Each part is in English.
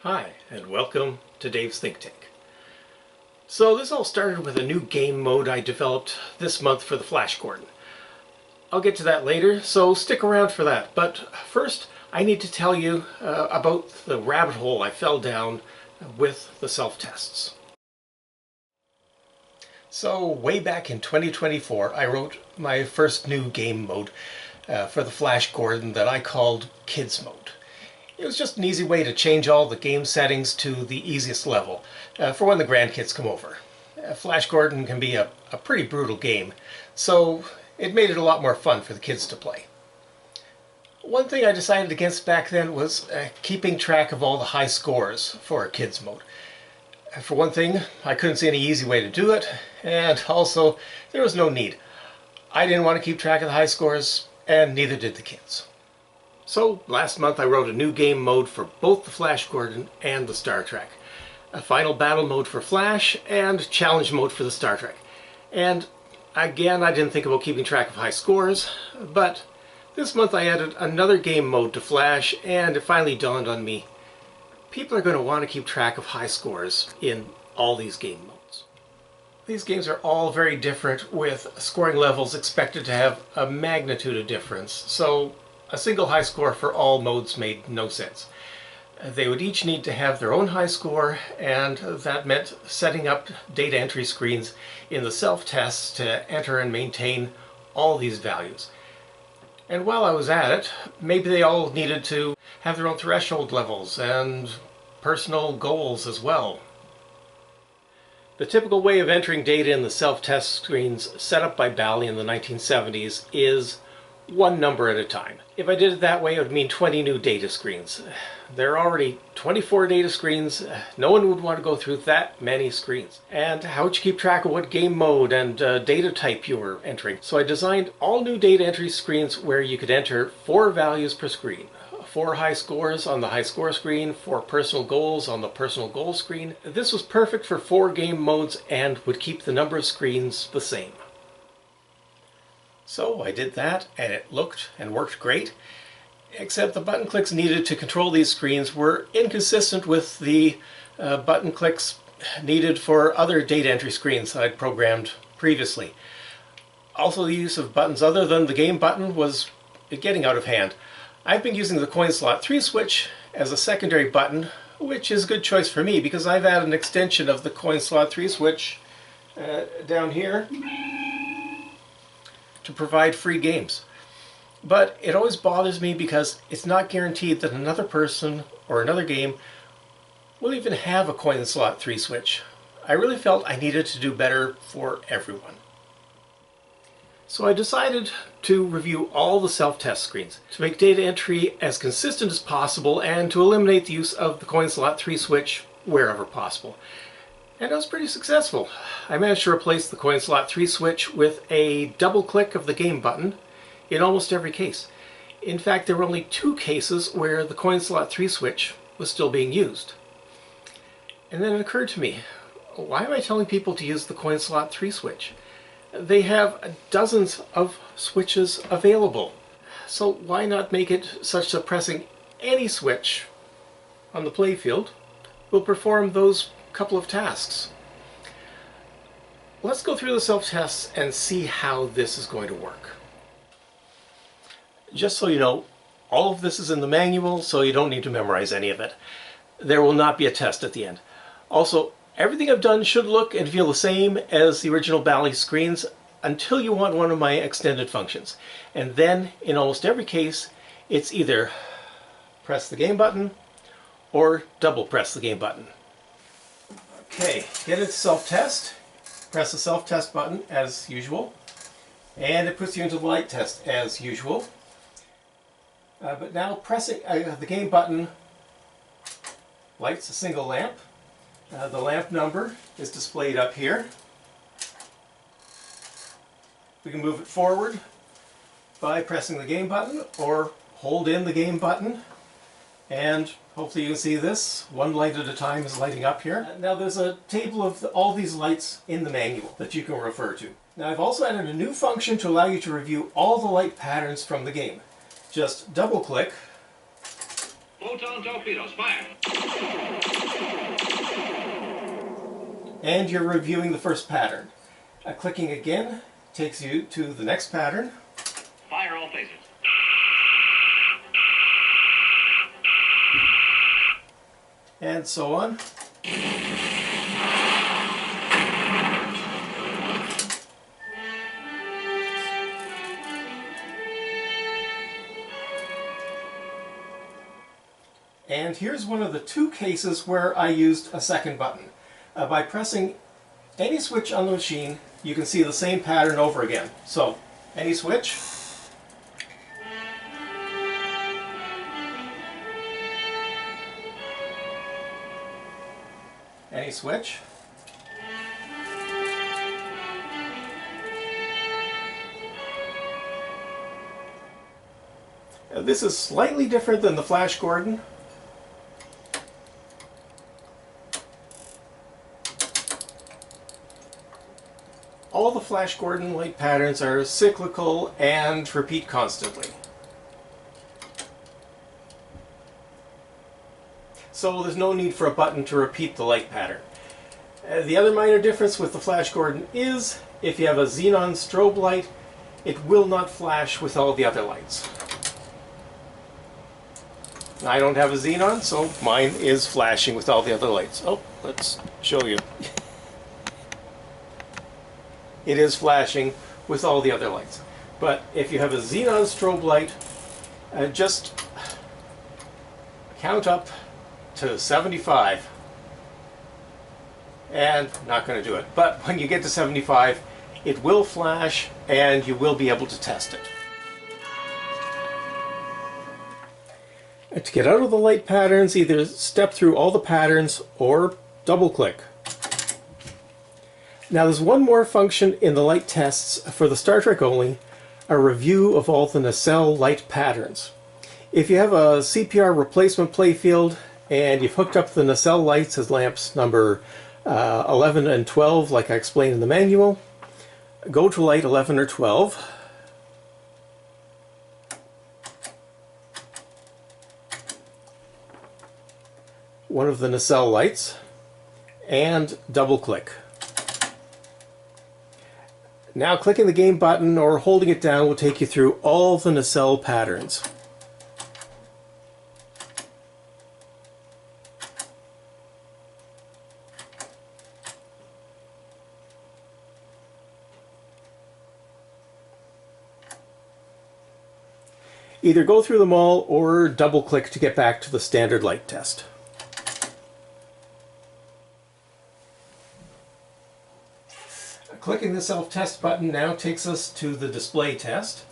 Hi, and welcome to Dave's Think Tank. So this all started with a new game mode I developed this month for the Flash Gordon. I'll get to that later, so stick around for that. But first, I need to tell you about the rabbit hole I fell down with the self-tests. So way back in 2024, I wrote my first new game mode for the Flash Gordon that I called Kids Mode. It was just an easy way to change all the game settings to the easiest level for when the grandkids come over. Flash Gordon can be a pretty brutal game, so it made it a lot more fun for the kids to play. One thing I decided against back then was keeping track of all the high scores for a kids mode. For one thing, I couldn't see any easy way to do it, and also there was no need. I didn't want to keep track of the high scores, and neither did the kids. So last month I wrote a new game mode for both the Flash Gordon and the Star Trek. A final battle mode for Flash and challenge mode for the Star Trek. And again, I didn't think about keeping track of high scores, but this month I added another game mode to Flash, and it finally dawned on me. People are going to want to keep track of high scores in all these game modes. These games are all very different, with scoring levels expected to have a magnitude of difference, so a single high score for all modes made no sense. They would each need to have their own high score, and that meant setting up data entry screens in the self-tests to enter and maintain all these values. And while I was at it, maybe they all needed to have their own threshold levels and personal goals as well. The typical way of entering data in the self-test screens set up by Bally in the 1970s is one number at a time. If I did it that way, it would mean 20 new data screens. There are already 24 data screens. No one would want to go through that many screens. And how would you keep track of what game mode and data type you were entering? So I designed all new data entry screens where you could enter 4 values per screen. 4 high scores on the high score screen, 4 personal goals on the personal goal screen. This was perfect for 4 game modes and would keep the number of screens the same. So I did that, and it looked and worked great, except the button clicks needed to control these screens were inconsistent with the button clicks needed for other data entry screens that I'd programmed previously. Also, the use of buttons other than the game button was getting out of hand. I've been using the coin slot 3 switch as a secondary button, which is a good choice for me because I've added an extension of the coin slot 3 switch down here to provide free games. But it always bothers me because it's not guaranteed that another person or another game will even have a coin slot 3 switch. I really felt I needed to do better for everyone. So I decided to review all the self-test screens to make data entry as consistent as possible and to eliminate the use of the coin slot 3 switch wherever possible. And I was pretty successful. I managed to replace the coin slot 3 switch with a double click of the game button in almost every case. In fact, there were only 2 cases where the coin slot 3 switch was still being used. And then it occurred to me, why am I telling people to use the coin slot 3 switch? They have dozens of switches available. So why not make it such that pressing any switch on the playfield will perform those couple of tasks? Let's go through the self-tests and see how this is going to work. Just so you know, all of this is in the manual, so you don't need to memorize any of it. There will not be a test at the end. Also, everything I've done should look and feel the same as the original Bally screens until you want one of my extended functions. And then, in almost every case, it's either press the game button or double press the game button. Okay, get into self-test, press the self-test button as usual, and it puts you into the light test as usual. But now pressing the game button lights a single lamp. The lamp number is displayed up here. We can move it forward by pressing the game button or hold in the game button. And hopefully you can see this. One light at a time is lighting up here. Now there's a table of all these lights in the manual that you can refer to. Now I've also added a new function to allow you to review all the light patterns from the game. Just double click Photon torpedoes, fire! And you're reviewing the first pattern. Clicking again takes you to the next pattern. Fire all phases. And so on. And here's one of the two cases where I used a second button. By pressing any switch on the machine, you can see the same pattern over again. So, any switch. Any switch. This is slightly different than the Flash Gordon. All the Flash Gordon light patterns are cyclical and repeat constantly. So there's no need for a button to repeat the light pattern. The other minor difference with the Flash Gordon is if you have a xenon strobe light, it will not flash with all the other lights. I don't have a xenon, so mine is flashing with all the other lights. Oh, let's show you. It is flashing with all the other lights. But if you have a xenon strobe light, just count up to 75. And not going to do it. But when you get to 75, it will flash and you will be able to test it. And to get out of the light patterns, either step through all the patterns or double click. Now there's one more function in the light tests for the Star Trek only, a review of all the nacelle light patterns. If you have a CPR replacement playfield and you've hooked up the nacelle lights as lamps number 11 and 12 like I explained in the manual, go to light 11 or 12. One of the nacelle lights and double click. Now clicking the game button or holding it down will take you through all the nacelle patterns. Either go through them all or double click to get back to the standard light test. Clicking the self-test button now takes us to the display test.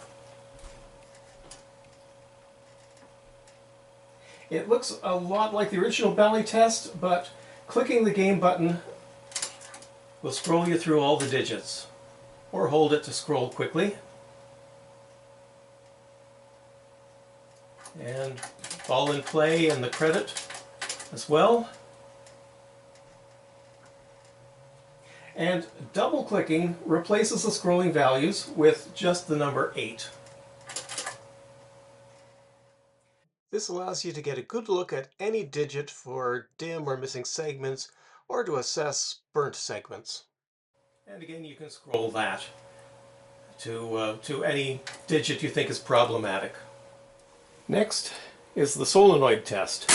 It looks a lot like the original belly test, but clicking the game button will scroll you through all the digits, or hold it to scroll quickly. And ball in play and the credit as well. And double-clicking replaces the scrolling values with just the number 8. This allows you to get a good look at any digit for dim or missing segments, or to assess burnt segments. And again, you can scroll that to any digit you think is problematic. Next is the solenoid test,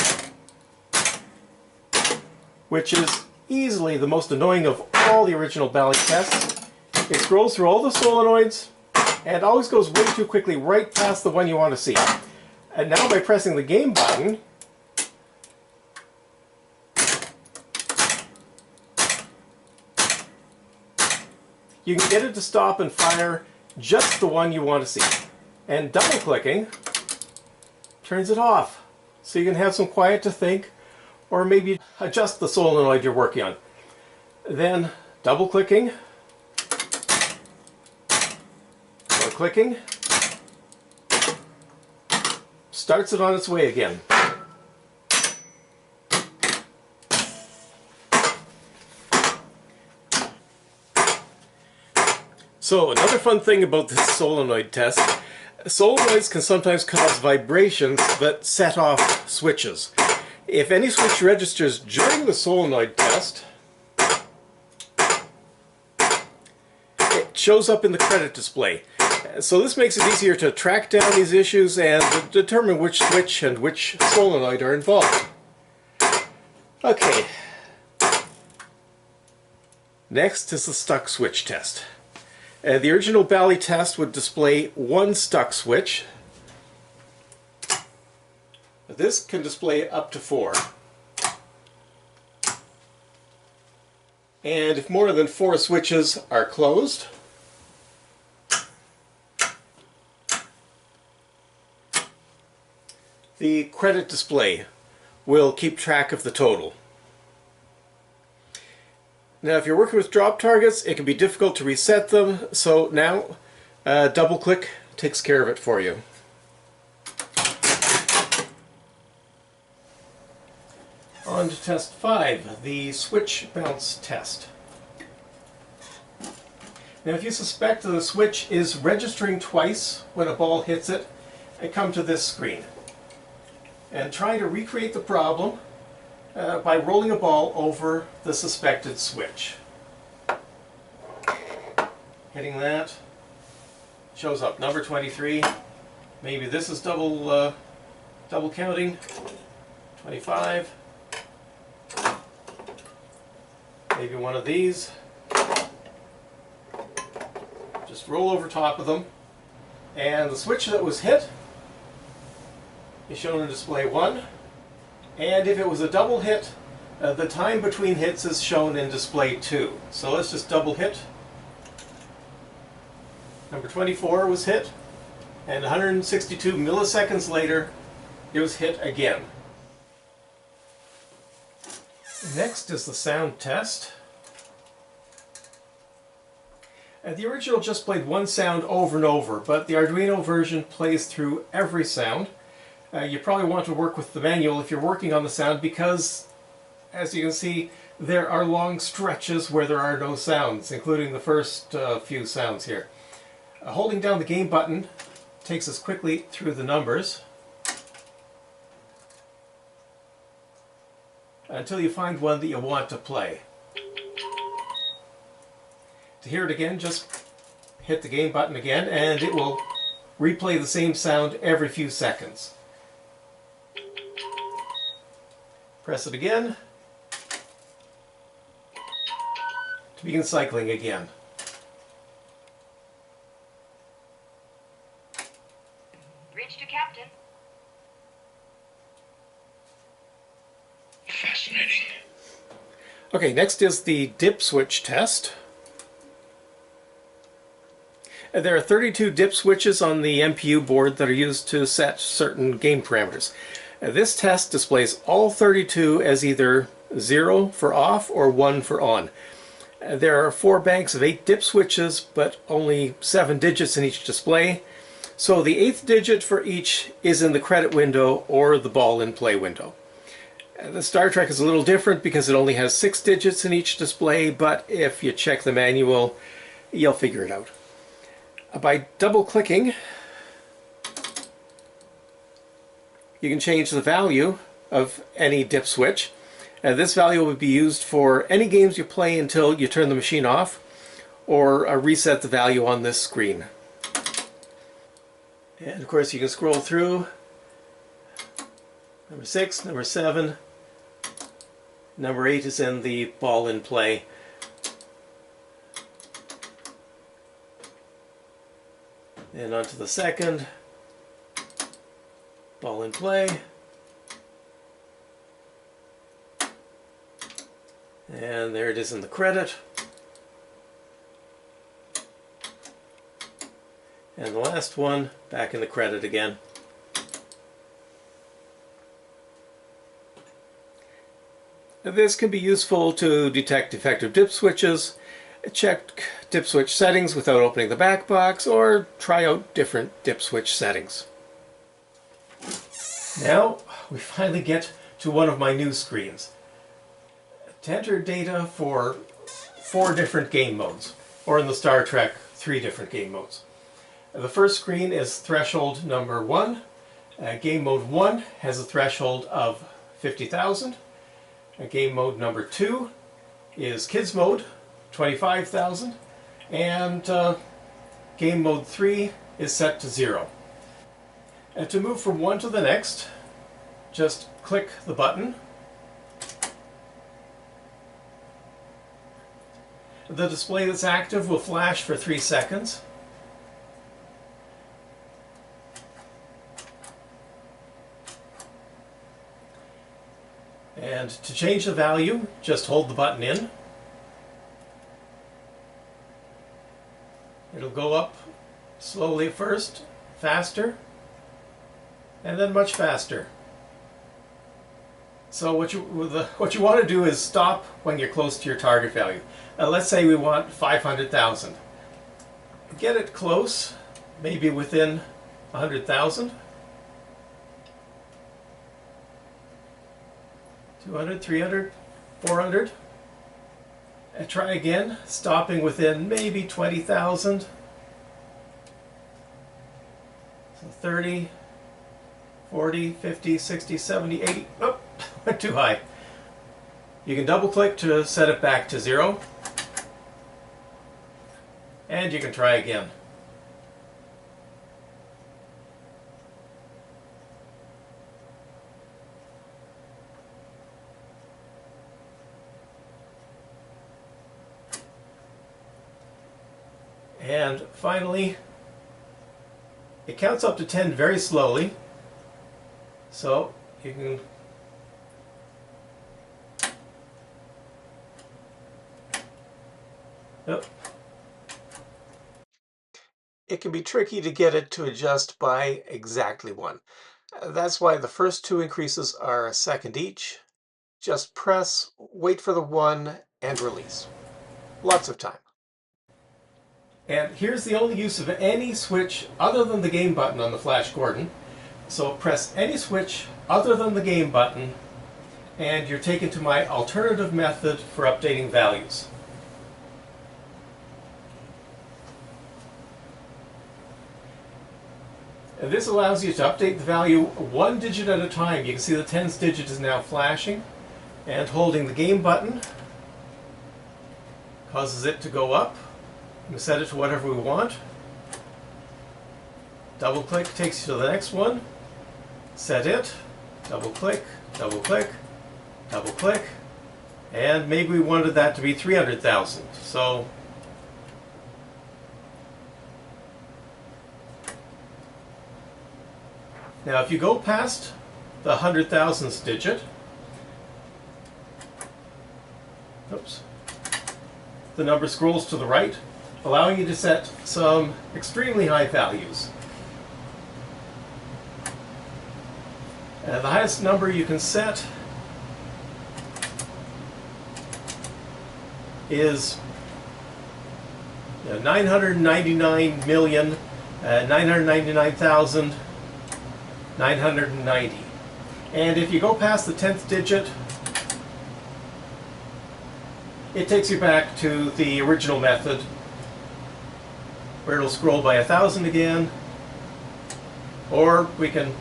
which is easily the most annoying of all the original Bally tests. It scrolls through all the solenoids and always goes way too quickly right past the one you want to see. And now by pressing the game button, you can get it to stop and fire just the one you want to see. And double clicking turns it off, so you can have some quiet to think, or maybe adjust the solenoid you're working on. Then double clicking or clicking starts it on its way again. So another fun thing about this solenoid test, Solenoids can sometimes cause vibrations that set off switches. If any switch registers during the solenoid test, it shows up in the credit display. So this makes it easier to track down these issues and determine which switch and which solenoid are involved. Okay. Next is the stuck switch test. The original Bally test would display one stuck switch. This can display up to 4. And if more than 4 switches are closed, the credit display will keep track of the total. Now if you're working with drop targets, it can be difficult to reset them, so now double click takes care of it for you. On to test 5, the switch bounce test. Now if you suspect that the switch is registering twice when a ball hits it, come to this screen and try to recreate the problem by rolling a ball over the suspected switch. Hitting that, shows up number 23. Maybe this is double counting. 25. Maybe one of these. Just roll over top of them, and the switch that was hit is shown in display 1. And if it was a double hit, the time between hits is shown in display 2. So let's just double hit. Number 24 was hit, and 162 milliseconds later, it was hit again. Next is the sound test. The original just played one sound over and over, but the Arduino version plays through every sound. You probably want to work with the manual if you're working on the sound because, as you can see, there are long stretches where there are no sounds, including the first few sounds here. Holding down the game button takes us quickly through the numbers until you find one that you want to play. To hear it again, just hit the game button again and it will replay the same sound every few seconds. Press it again to begin cycling again. Bridge to Captain. Fascinating. Okay, next is the dip switch test. There are 32 dip switches on the MPU board that are used to set certain game parameters. This test displays all 32 as either 0 for off or 1 for on. There are 4 banks of 8 dip switches, but only 7 digits in each display. So the 8th digit for each is in the credit window or the ball in play window. The Star Trek is a little different because it only has 6 digits in each display, but if you check the manual, you'll figure it out. By double-clicking, you can change the value of any dip switch. This value will be used for any games you play until you turn the machine off, or reset the value on this screen. And of course you can scroll through. Number 6, number 7, number 8 is in the ball in play. And on to the second, ball in play. And there it is in the credit. And the last one, back in the credit again. This can be useful to detect defective dip switches, check dip switch settings without opening the back box, or try out different dip switch settings. Now we finally get to one of my new screens. To enter data for 4 different game modes, or in the Star Trek, 3 different game modes. The first screen is threshold number 1. Game mode 1 has a threshold of 50,000. Game mode number 2 is kids mode, 25,000. And game mode 3 is set to 0. And to move from one to the next, just click the button. The display that's active will flash for 3 seconds. And to change the value, just hold the button in. It'll go up slowly at first, faster, and then much faster. So what you want to do is stop when you're close to your target value. Let's say we want 500,000. Get it close, maybe within 100,000. 200, 300, 400. And try again, stopping within maybe 20,000. So 30, 40, 50, 60, 70, 80. Oh, went too high. You can double click to set it back to 0. And you can try again. And finally, it counts up to 10 very slowly. So you can It can be tricky to get it to adjust by exactly 1. That's why the first 2 increases are a second each. Just press, wait for the 1, and release. Lots of time. And here's the only use of any switch other than the game button on the Flash Gordon. So press any switch other than the game button, and you're taken to my alternative method for updating values. And this allows you to update the value 1 digit at a time. You can see the tens digit is now flashing, and holding the game button causes it to go up. We can set it to whatever we want. Double click takes you to the next one. Set it. Double click, double click, double click. And maybe we wanted that to be 300,000. So now if you go past the 100,000th digit, oops, the number scrolls to the right, allowing you to set some extremely high values. The highest number you can set is 999,999,990. And if you go past the 10th digit, it takes you back to the original method, where it'll scroll by 1,000 again, or we can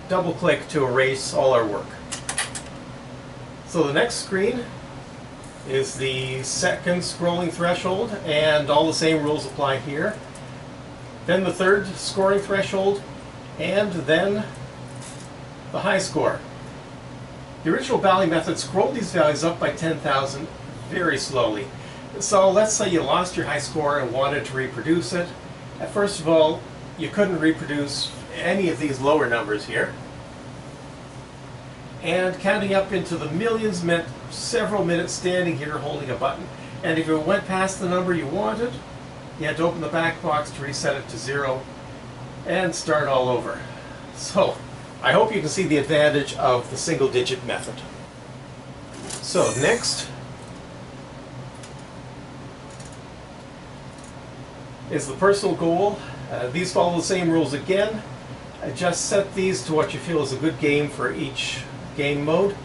double click to erase all our work. So the next screen is the second scrolling threshold, and all the same rules apply here. Then the third scoring threshold, and then the high score. The original value method scrolled these values up by 10,000 very slowly. So let's say you lost your high score and wanted to reproduce it. First of all, you couldn't reproduce any of these lower numbers here. And counting up into the millions meant several minutes standing here holding a button. And if you went past the number you wanted, you had to open the back box to reset it to 0 and start all over. So I hope you can see the advantage of the single digit method. So next is the personal goal. These follow the same rules again. Just set these to what you feel is a good game for each game mode.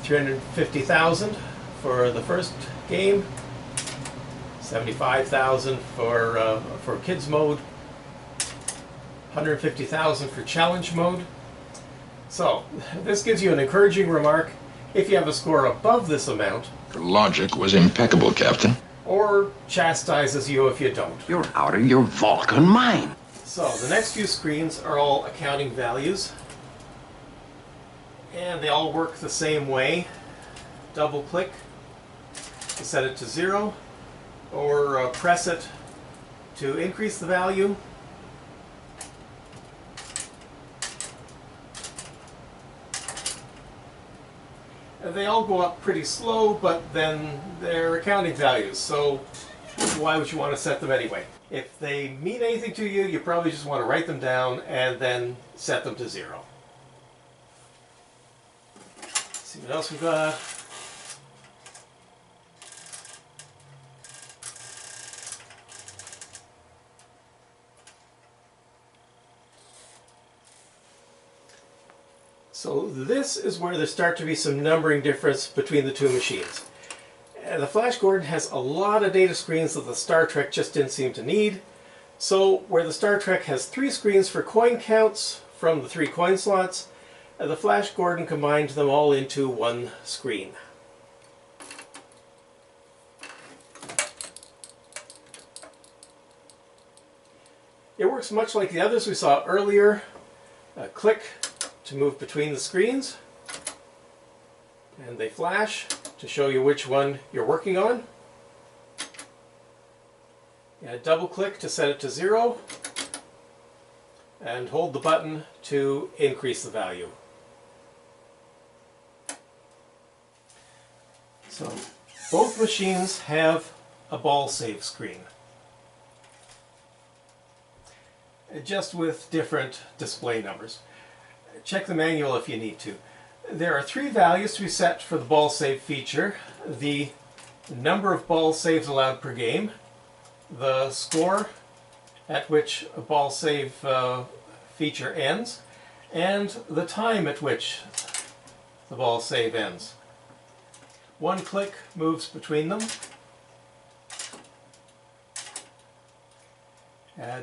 350,000 for the first game, 75,000 for kids mode, 150,000 for challenge mode. So, this gives you an encouraging remark if you have a score above this amount. Your logic was impeccable, Captain. Or chastises you if you don't. You're out of your Vulcan mind. So, the next few screens are all accounting values. And they all work the same way. Double click to set it to 0, or press it to increase the value. They all go up pretty slow, but then they're accounting values, so why would you want to set them anyway? If they mean anything to you, you probably just want to write them down and then set them to 0. Let's see what else we've got. So this is where there start to be some numbering difference between the two machines. The Flash Gordon has a lot of data screens that the Star Trek just didn't seem to need. So where the Star Trek has 3 screens for coin counts from the 3 coin slots, the Flash Gordon combined them all into one screen. It works much like the others we saw earlier. Click to move between the screens, and they flash to show you which one you're working on. Double click to set it to 0, and hold the button to increase the value. So both machines have a ball save screen, just with different display numbers. Check the manual if you need to. There are 3 values to be set for the ball save feature: the number of ball saves allowed per game, the score at which a ball save feature ends, and the time at which the ball save ends. One click moves between them.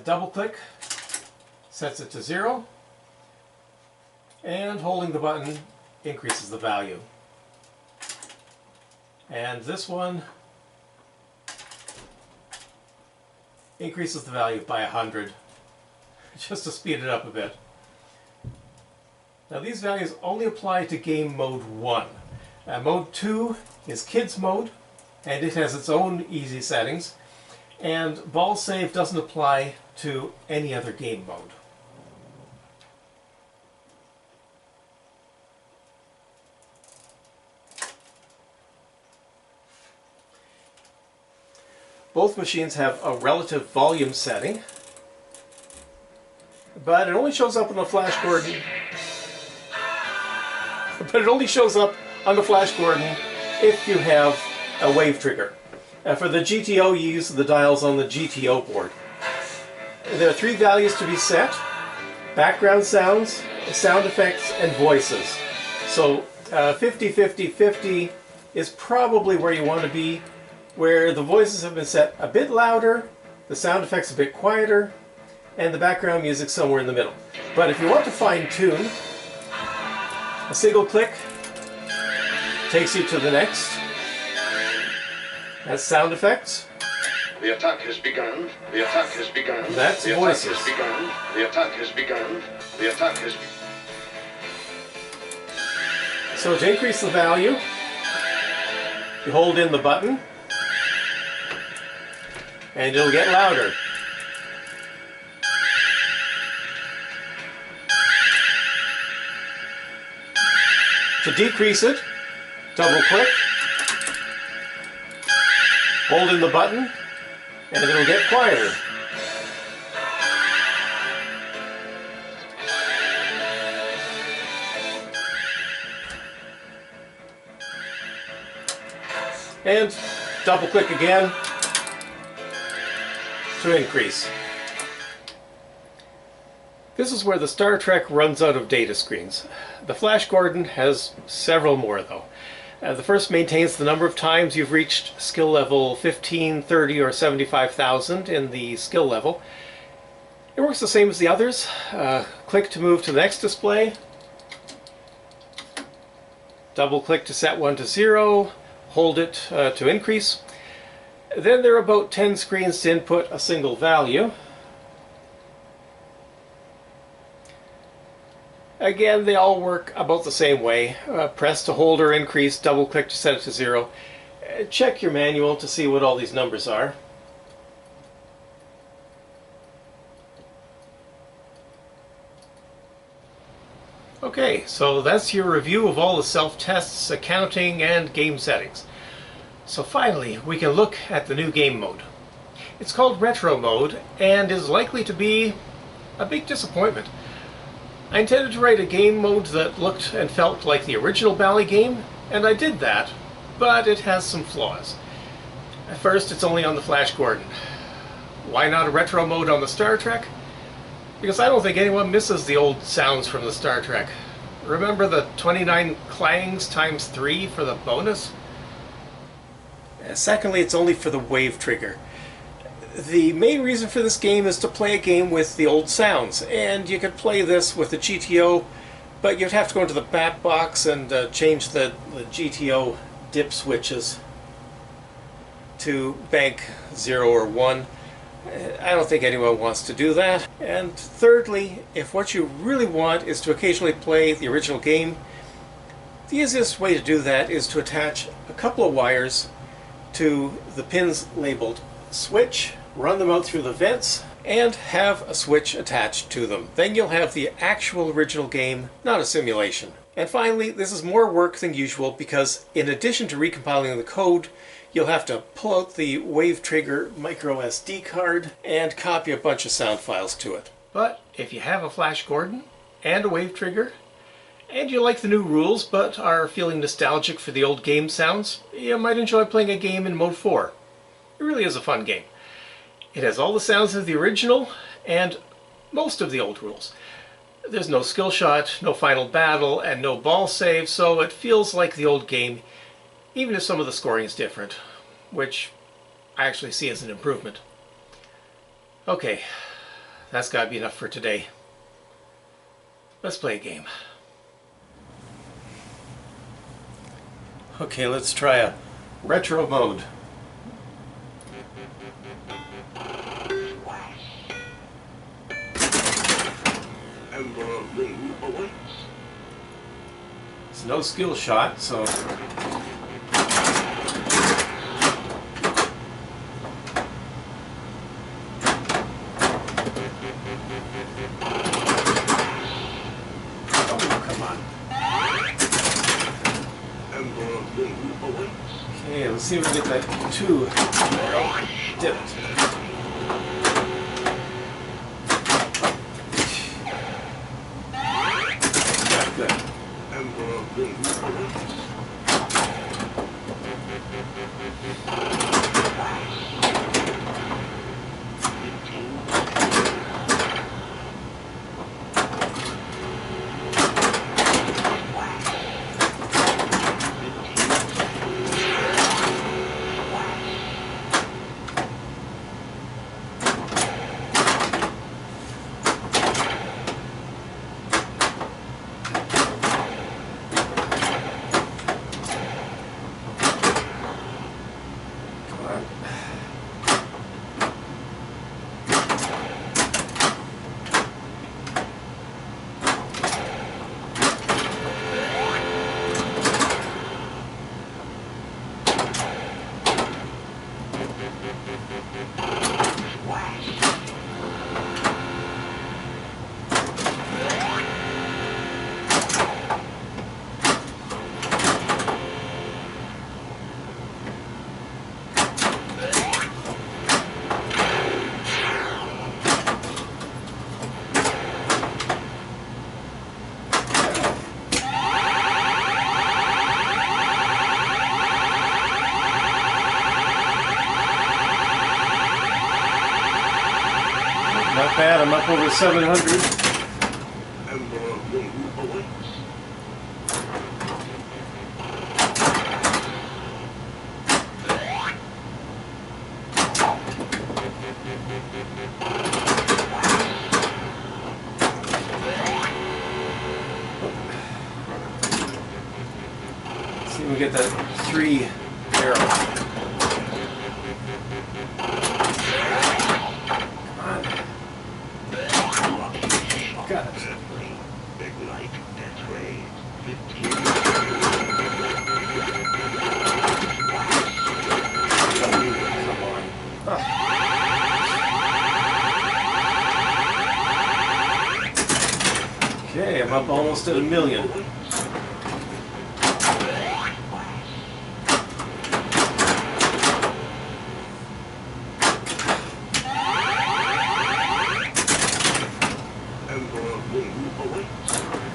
Double click sets it to 0. And holding the button increases the value. And this one increases the value by 100, just to speed it up a bit. Now these values only apply to game mode 1. Mode 2 is kids mode, and it has its own easy settings. And ball save doesn't apply to any other game mode. Both machines have a relative volume setting, but it only shows up on the Flash Gordon. But it only shows up on the Flash Gordon if you have a wave trigger. For the GTO, you use the dials on the GTO board. There are 3 values to be set: background sounds, sound effects, and voices. So 50-50-50 is probably where you want to be, where the voices have been set a bit louder, the sound effects a bit quieter, and the background music somewhere in the middle. But if you want to fine-tune, a single click takes you to the next. That's sound effects. The attack has begun. The attack has begun. That's the voices. Attack has begun. The attack has begun. The attack has begun. So to increase the value, you hold in the button, and it'll get louder. To decrease it, double click, hold in the button, and it'll get quieter. And double click again to increase. This is where the Star Trek runs out of data screens. The Flash Gordon has several more though. The first maintains the number of times you've reached skill level 15, 30, or 75,000 in the skill level. It works the same as the others. Click to move to the next display. Double click to set one to 0. Hold it to increase. Then there are about 10 screens to input a single value. Again, they all work about the same way. Press to hold or increase, double click to set it to 0. Check your manual to see what all these numbers are. Okay, so that's your review of all the self-tests, accounting, and game settings. So finally, we can look at the new game mode. It's called Retro Mode, and is likely to be a big disappointment. I intended to write a game mode that looked and felt like the original Bally game, and I did that, but it has some flaws. First, it's only on the Flash Gordon. Why not a Retro Mode on the Star Trek? Because I don't think anyone misses the old sounds from the Star Trek. Remember the 29 clangs times 3 for the bonus? Secondly, it's only for the wave trigger. The main reason for this game is to play a game with the old sounds, and you could play this with the GTO, but you'd have to go into the bat box and change the GTO dip switches to bank 0 or 1. I don't think anyone wants to do that. And thirdly, if what you really want is to occasionally play the original game, the easiest way to do that is to attach a couple of wires to the pins labeled switch, run them out through the vents, and have a switch attached to them. Then you'll have the actual original game, not a simulation. And finally, this is more work than usual because in addition to recompiling the code, you'll have to pull out the Wave Trigger micro SD card and copy a bunch of sound files to it. But if you have a Flash Gordon and a Wave Trigger, and you like the new rules but are feeling nostalgic for the old game sounds, you might enjoy playing a game in Mode 4. It really is a fun game. It has all the sounds of the original and most of the old rules. There's no skill shot, no final battle, and no ball save, so it feels like the old game, even if some of the scoring is different, which I actually see as an improvement. Okay, that's gotta be enough for today. Let's play a game. Okay, let's try a retro mode. It's no skill shot, so okay, let's see if we can get that 2 dipped. Not good. Not bad, I'm up over 700. me get that 3 barrel. Come on. Got it. Big light, that's right. Come on. Oh. Okay, I'm up almost at 1,000,000.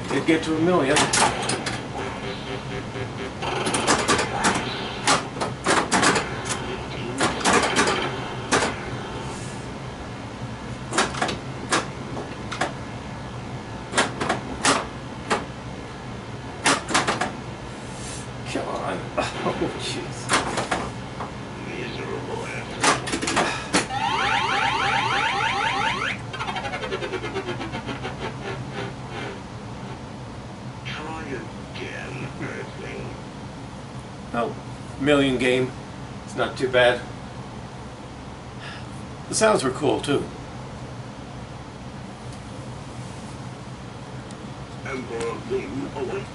Did get to 1,000,000. Come on. Oh, jeez. Try again, Earthling. Oh, 1,000,000 game. It's not too bad. The sounds were cool too. Emperor Ling awaits.